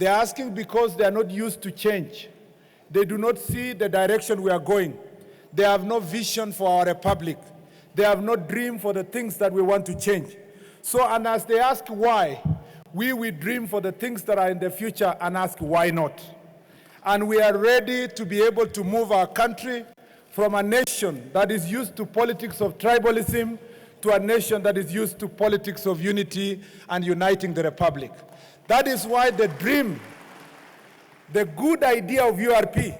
They're asking because they are not used to change. They do not see the direction we are going. They have no vision for our republic. They have no dream for the things that we want to change. So, and as they ask why, we dream for the things that are in the future and ask why not. And we are ready to be able to move our country from a nation that is used to politics of tribalism to a nation that is used to politics of unity and uniting the republic. That is why the dream, the good idea of URP,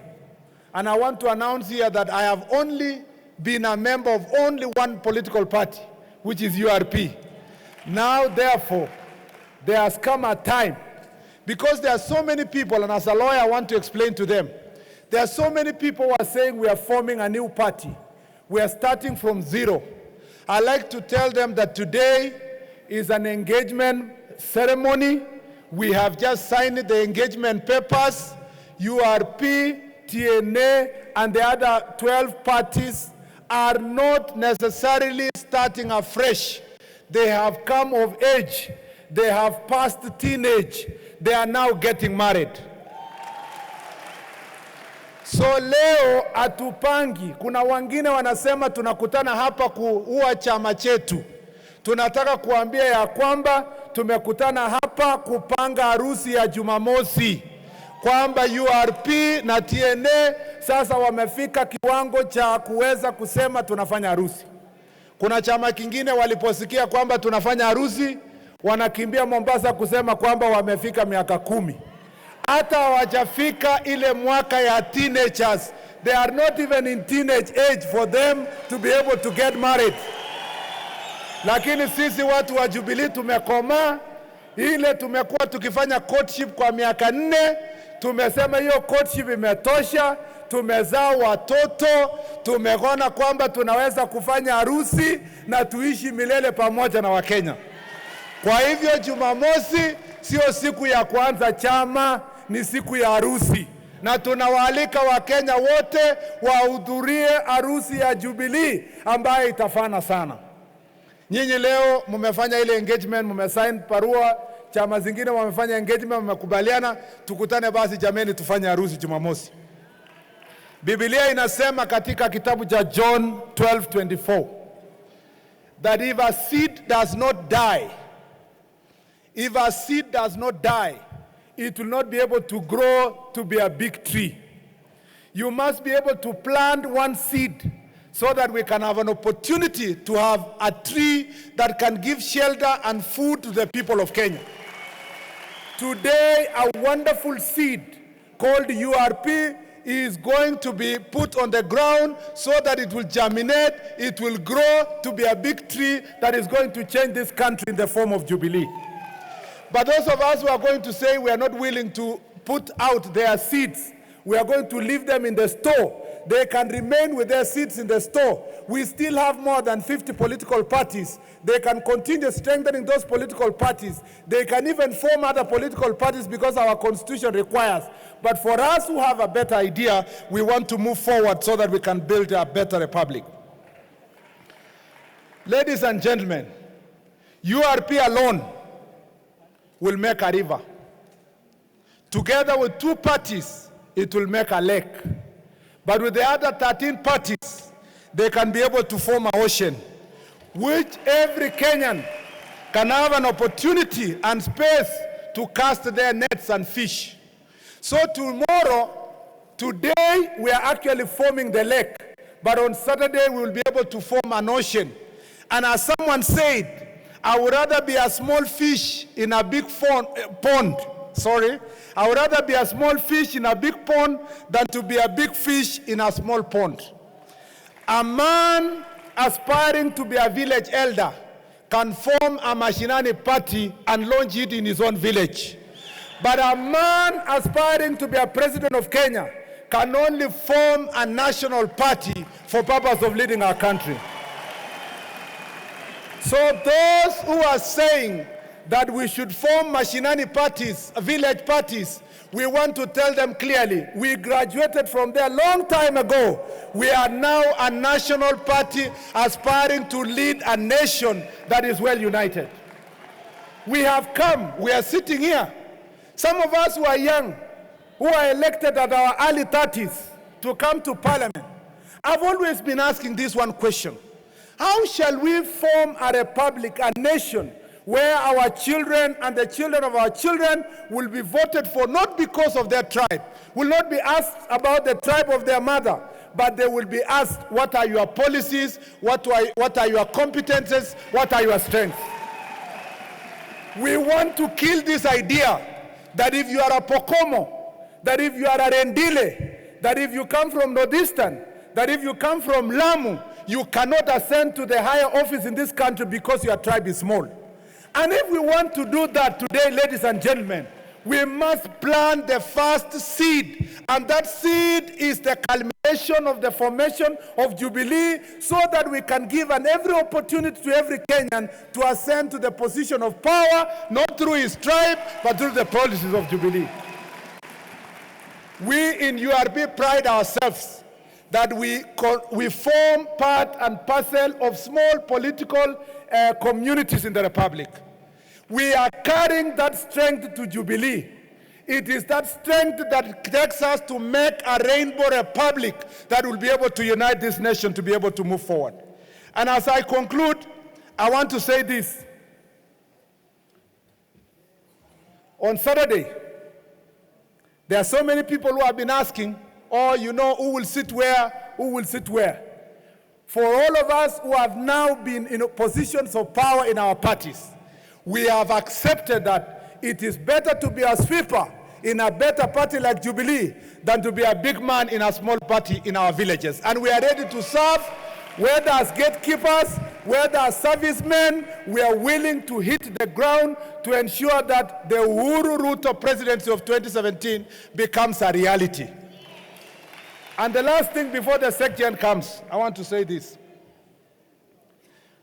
and I want to announce here that I have only been a member of only one political party, which is URP. Now, therefore, there has come a time, because there are so many people, and as a lawyer I want to explain to them, there are so many people who are saying we are forming a new party. We are starting from zero. I like to tell them that today is an engagement ceremony. We have just signed the engagement papers. URP, TNA, and the other 12 parties are not necessarily starting afresh. They have come of age. They have passed teenage. They are now getting married. So leo atupangi, kuna wengine wanasema tunakutana hapa kuua chama chetu. Tunataka kuambia ya kwamba tumekutana hapa kupanga harusi ya Jumamosi. Kwamba URP na TNA sasa wamefika kiwango cha kuweza kusema tunafanya harusi. Kuna chama kingine waliposikia kwamba tunafanya harusi, wanakimbia Mombasa kusema kwamba wamefika miaka 10. Hata hawajafika ile mwaka ya teenagers. They are not even in teenage age for them to be able to get married. Lakini sisi watu wa Jubilee tumekomaa. Ile tumekuwa tukifanya courtship kwa miaka 4. Tumesema hiyo courtship imetosha. Tumezaa watoto. Tumeona kwamba tunaweza kufanya harusi na tuishi milele pamoja na Wakenya. Kwa hivyo Jumamosi sio siku ya kuanza chama, ni siku ya harusi. Na tunawaalika Wakenya wote wahudhurie harusi ya Jubilee ambayo itafana sana. Nyinyi leo mmefanya ile engagement, mmesign barua, chama zingine wamefanya engagement, mmekubaliana, tukutane basi jameni tufanye harusi Jumamosi. Biblia inasema katika kitabu cha John 12:24 that if a seed does not die, if a seed does not die, it will not be able to grow to be a big tree. You must be able to plant one seed so that we can have an opportunity to have a tree that can give shelter and food to the people of Kenya. Today, a wonderful seed called URP is going to be put on the ground so that it will germinate, it will grow to be a big tree that is going to change this country in the form of Jubilee. But those of us who are going to say we are not willing to put out their seeds, we are going to leave them in the store. They can remain with their seeds in the store. We still have more than 50 political parties. They can continue strengthening those political parties. They can even form other political parties because our constitution requires. But for us who have a better idea, we want to move forward so that we can build a better republic. Ladies and gentlemen, URP alone will make a river. Together with 2 parties, it will make a lake. But with the other 13 parties, they can be able to form an ocean, which every Kenyan can have an opportunity and space to cast their nets and fish. So today, we are actually forming the lake, but on Saturday, we will be able to form an ocean. And as someone said, I would rather be a small fish in a big pond. I would rather be a small fish in a big pond than to be a big fish in a small pond. A man aspiring to be a village elder can form a Mashinani party and launch it in his own village. But a man aspiring to be a president of Kenya can only form a national party for purpose of leading our country. So those who are saying that we should form Mashinani parties, village parties, we want to tell them clearly, we graduated from there a long time ago. We are now a national party aspiring to lead a nation that is well united. We have come, we are sitting here, Some of us who are young, who are elected at our early 30s to come to parliament, I've always been asking this one question. How shall we form a republic, a nation, where our children and the children of our children will be voted for not because of their tribe, will not be asked about the tribe of their mother, but they will be asked, what are your policies, what are your competences, what are your strengths? We want to kill this idea that if you are a Pokomo, that if you are a Rendile, that if you come from Northeastern, that if you come from Lamu, you cannot ascend to the higher office in this country because your tribe is small. And if we want to do that today, ladies and gentlemen, we must plant the first seed. And that seed is the culmination of the formation of Jubilee, so that we can give every opportunity to every Kenyan to ascend to the position of power, not through his tribe, but through the policies of Jubilee. We in URB pride ourselves that we form part and parcel of small political communities in the Republic. We are carrying that strength to Jubilee. It is that strength that takes us to make a rainbow republic that will be able to unite this nation to be able to move forward. And as I conclude, I want to say this. On Saturday, there are so many people who have been asking, who will sit where, who will sit where. For all of us who have now been in positions of power in our parties, we have accepted that it is better to be a sweeper in a better party like Jubilee than to be a big man in a small party in our villages. And we are ready to serve, whether as gatekeepers, whether as servicemen. We are willing to hit the ground to ensure that the Uhuru Ruto presidency of 2017 becomes a reality. And the last thing before the section comes, I want to say this.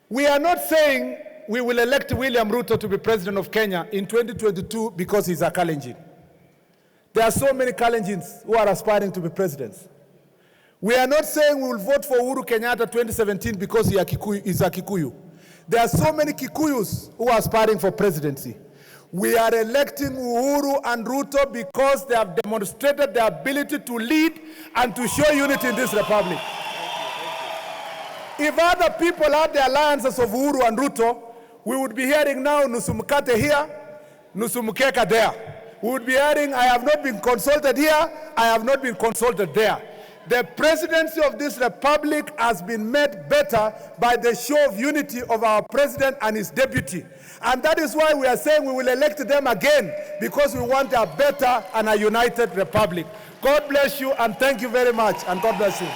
We are not saying we will elect William Ruto to be president of Kenya in 2022 because he's a Kalenjin. There are so many Kalenjins who are aspiring to be presidents. We are not saying we will vote for Uhuru Kenyatta 2017 because he is a Kikuyu. There are so many Kikuyus who are aspiring for presidency. We are electing Uhuru and Ruto because they have demonstrated their ability to lead and to show unity in this republic. If other people had the alliances of Uhuru and Ruto, we would be hearing now Nusumukate here, Nusumukeka there. We would be hearing, I have not been consulted here, I have not been consulted there. The presidency of this republic has been made better by the show of unity of our president and his deputy. And that is why we are saying we will elect them again, because we want a better and a united republic. God bless you, and thank you very much, and God bless you.